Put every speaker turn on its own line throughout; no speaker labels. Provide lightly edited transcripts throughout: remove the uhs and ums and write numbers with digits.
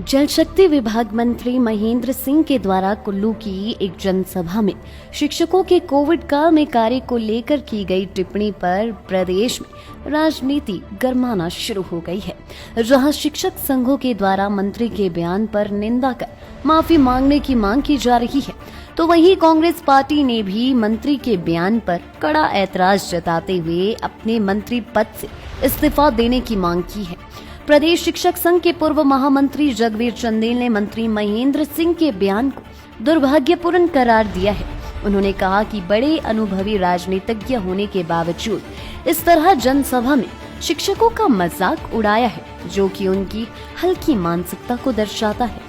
जल शक्ति विभाग मंत्री महेंद्र सिंह के द्वारा कुल्लू की एक जनसभा में शिक्षकों के कोविड काल में कार्य को लेकर की गई टिप्पणी पर प्रदेश में राजनीति गरमाना शुरू हो गई है। जहां शिक्षक संघों के द्वारा मंत्री के बयान पर निंदा कर माफी मांगने की मांग की जा रही है, तो वहीं कांग्रेस पार्टी ने भी मंत्री के बयान पर कड़ा ऐतराज जताते हुए अपने मंत्री पद से इस्तीफा देने की मांग की है। प्रदेश शिक्षक संघ के पूर्व महामंत्री जगवीर चंदेल ने मंत्री महेंद्र सिंह के बयान को दुर्भाग्यपूर्ण करार दिया है। उन्होंने कहा कि बड़े अनुभवी राजनीतिज्ञ होने के बावजूद इस तरह जनसभा में शिक्षकों का मजाक उड़ाया है, जो कि उनकी हल्की मानसिकता को दर्शाता है।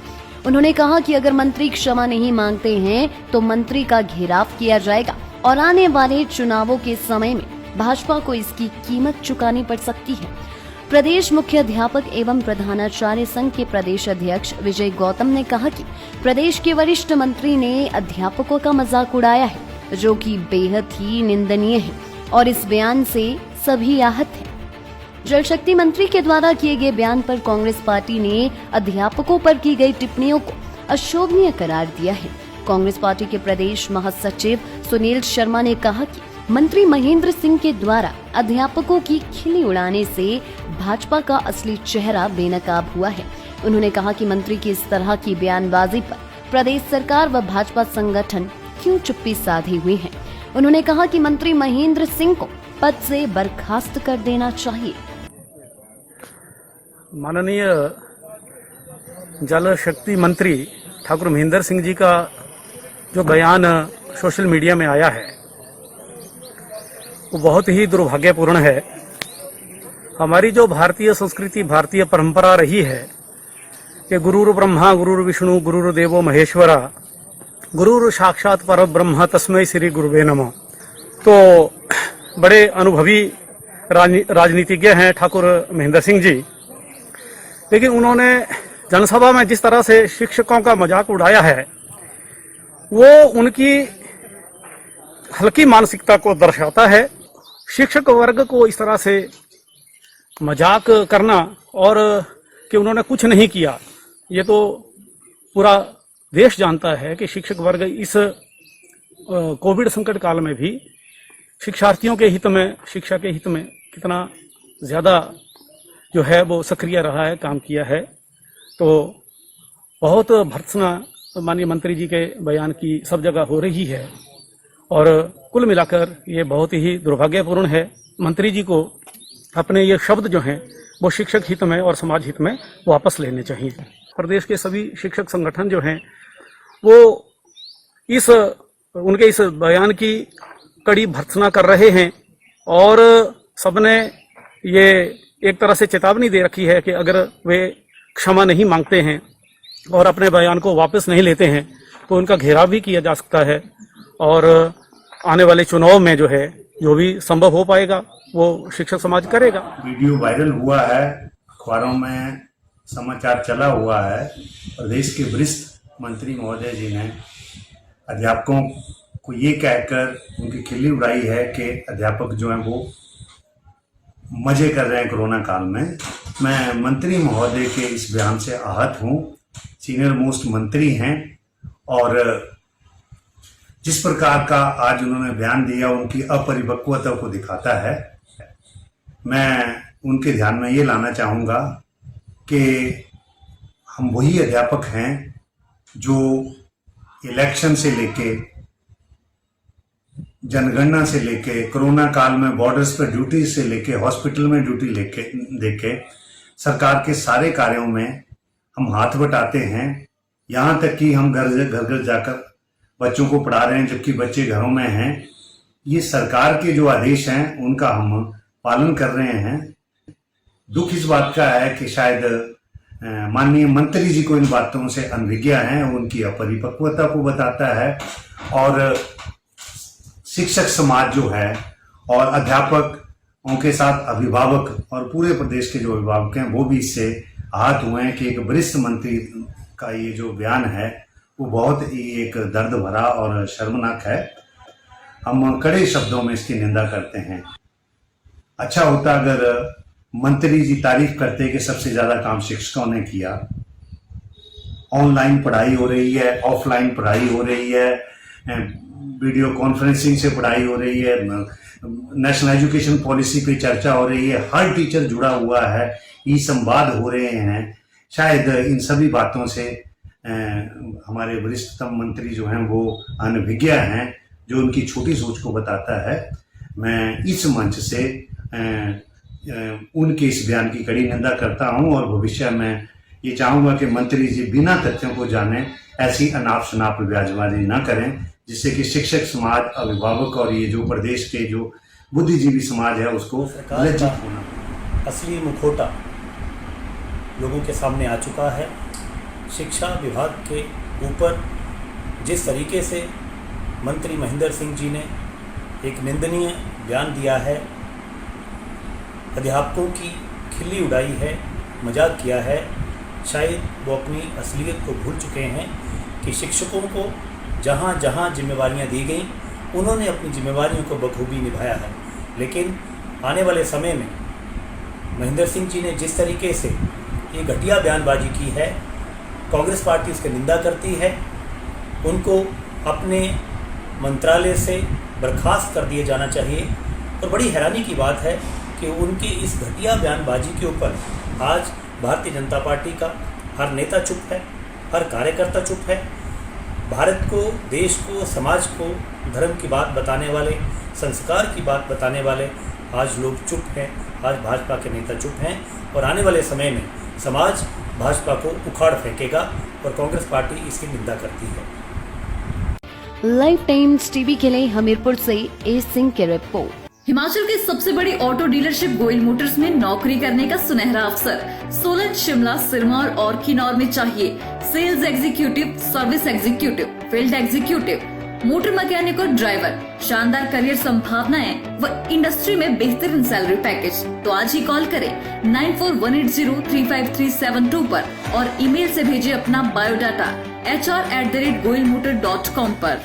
उन्होंने कहा कि अगर मंत्री क्षमा नहीं मांगते हैं तो मंत्री का घेराव किया जाएगा और आने वाले चुनावों के समय में भाजपा को इसकी कीमत चुकानी पड़ सकती है। प्रदेश मुख्य अध्यापक एवं प्रधानाचार्य संघ के प्रदेश अध्यक्ष विजय गौतम ने कहा कि प्रदेश के वरिष्ठ मंत्री ने अध्यापकों का मजाक उड़ाया है, जो कि बेहद ही निंदनीय है और इस बयान से सभी आहत हैं। जल शक्ति मंत्री के द्वारा किए गए बयान पर कांग्रेस पार्टी ने अध्यापकों पर की गई टिप्पणियों को अशोभनीय करार दिया है। कांग्रेस पार्टी के प्रदेश महासचिव सुनील शर्मा ने कहा कि मंत्री महेंद्र सिंह के द्वारा अध्यापकों की खिल्ली उड़ाने से भाजपा का असली चेहरा बेनकाब हुआ है। उन्होंने कहा कि मंत्री की इस तरह की बयानबाजी पर प्रदेश सरकार व भाजपा संगठन क्यों चुप्पी साधे हुए हैं। उन्होंने कहा कि मंत्री महेंद्र सिंह को पद से बर्खास्त कर देना चाहिए।
माननीय जल शक्ति मंत्री ठाकुर महेंद्र सिंह जी का जो बयान सोशल मीडिया में आया है वो बहुत ही दुर्भाग्यपूर्ण है। हमारी जो भारतीय संस्कृति, भारतीय परंपरा रही है कि गुरुर ब्रह्मा गुरुर विष्णु गुरुर देवो महेश्वरा गुरुर साक्षात पर ब्रह्म तस्मै श्री गुरुवे नमः। तो बड़े अनुभवी राजनीतिज्ञ हैं ठाकुर महेंद्र सिंह जी, लेकिन उन्होंने जनसभा में जिस तरह से शिक्षकों का मजाक उड़ाया है वो उनकी हल्की मानसिकता को दर्शाता है। शिक्षक वर्ग को इस तरह से मजाक करना और कि उन्होंने कुछ नहीं किया, ये तो पूरा देश जानता है कि शिक्षक वर्ग इस कोविड संकट काल में भी शिक्षार्थियों के हित में, शिक्षा के हित में कितना ज्यादा जो है वो सक्रिय रहा है, काम किया है। तो बहुत भर्त्सना माननीय मंत्री जी के बयान की सब जगह हो रही है और कुल मिलाकर ये बहुत ही दुर्भाग्यपूर्ण है। मंत्री जी को अपने ये शब्द जो हैं वो शिक्षक हित में और समाज हित में वापस लेने चाहिए। प्रदेश के सभी शिक्षक संगठन जो हैं वो उनके इस बयान की कड़ी भर्त्सना कर रहे हैं और सबने ये एक तरह से चेतावनी दे रखी है कि अगर वे क्षमा नहीं मांगते हैं और अपने बयान को वापस नहीं लेते हैं तो उनका घेराव भी किया जा सकता है और आने वाले चुनाव में जो है जो भी संभव हो पाएगा वो शिक्षक समाज करेगा।
वीडियो वायरल हुआ है, अखबारों में समाचार चला हुआ है। प्रदेश के वरिष्ठ मंत्री महोदय जी ने अध्यापकों को ये कहकर उनकी खिल्ली उड़ाई है कि अध्यापक जो हैं वो मजे कर रहे हैं कोरोना काल में। मैं मंत्री महोदय के इस बयान से आहत हूँ। सीनियर मोस्ट मंत्री हैं और जिस प्रकार का आज उन्होंने बयान दिया उनकी अपरिपक्वता को दिखाता है। मैं उनके ध्यान में ये लाना चाहूँगा कि हम वही अध्यापक हैं जो इलेक्शन से लेके, जनगणना से लेके, कोरोना काल में बॉर्डर्स पर ड्यूटी से लेके, हॉस्पिटल में ड्यूटी देके सरकार के सारे कार्यों में हम हाथ बटाते हैं। यहाँ तक कि हम घर घर जाकर बच्चों को पढ़ा रहे हैं जबकि बच्चे घरों में हैं। ये सरकार के जो आदेश हैं उनका हम पालन कर रहे हैं। दुख इस बात का है कि शायद माननीय मंत्री जी को इन बातों से अनभिज्ञ हैं, उनकी अपरिपक्वता को बताता है और शिक्षक समाज जो है और अध्यापकों के साथ अभिभावक और पूरे प्रदेश के जो अभिभावक हैं वो भी इससे आहत हुए हैं कि एक वरिष्ठ मंत्री का ये जो बयान है वो बहुत ही एक दर्द भरा और शर्मनाक है। हम कड़े शब्दों में इसकी निंदा करते हैं। अच्छा होता अगर मंत्री जी तारीफ करते कि सबसे ज्यादा काम शिक्षकों ने किया, ऑनलाइन पढ़ाई हो रही है, ऑफलाइन पढ़ाई हो रही है, वीडियो कॉन्फ्रेंसिंग से पढ़ाई हो रही है, नेशनल एजुकेशन पॉलिसी पे चर्चा हो रही है, हर टीचर जुड़ा हुआ है, ई संवाद हो रहे हैं। शायद इन सभी बातों से हमारे वरिष्ठतम मंत्री जो हैं वो अनभिज्ञ हैं, जो उनकी छोटी सोच को बताता है। मैं इस मंच से उनके इस बयान की कड़ी निंदा करता हूं और भविष्य में ये चाहूंगा कि मंत्री जी बिना तथ्यों को जाने ऐसी अनाप शनाप बयानबाजी न करें, जिससे कि शिक्षक समाज, अभिभावक और ये जो प्रदेश के जो बुद्धिजीवी समाज है उसको लज्जित होना।
असली मुखौटा लोगों के सामने आ चुका है। शिक्षा विभाग के ऊपर जिस तरीके से मंत्री महेंद्र सिंह जी ने एक निंदनीय बयान दिया है, अध्यापकों की खिल्ली उड़ाई है, मजाक किया है, शायद वो अपनी असलियत को भूल चुके हैं कि शिक्षकों को जहाँ जहाँ जिम्मेवारियाँ दी गई उन्होंने अपनी जिम्मेवारियों को बखूबी निभाया है। लेकिन आने वाले समय में महेंद्र सिंह जी ने जिस तरीके से ये घटिया बयानबाजी की है, कांग्रेस पार्टी उसकी निंदा करती है। उनको अपने मंत्रालय से बर्खास्त कर दिए जाना चाहिए। और बड़ी हैरानी की बात है कि उनकी इस घटिया बयानबाजी के ऊपर आज भारतीय जनता पार्टी का हर नेता चुप है, हर कार्यकर्ता चुप है। भारत को, देश को, समाज को धर्म की बात बताने वाले, संस्कार की बात बताने वाले आज लोग चुप हैं। आज भाजपा के नेता चुप हैं और आने वाले समय में समाज भाजपा को उखाड़ फेंकेगा और कांग्रेस पार्टी इसकी निंदा करती है।
लाइव टाइम्स टीवी के लिए हमीरपुर से ए सिंह की रिपोर्ट।
हिमाचल के सबसे बड़ी ऑटो डीलरशिप गोयल मोटर्स में नौकरी करने का सुनहरा अवसर सोलन, शिमला, सिरमौर और किन्नौर में चाहिए sales executive, service executive, field executive, motor mechanic और ड्राइवर। शानदार करियर संभावनाएं व इंडस्ट्री में बेहतरीन सैलरी पैकेज। तो आज ही कॉल करें 9418035372 पर और ईमेल से भेजिए अपना बायोडाटा hr@goilmotor.com पर।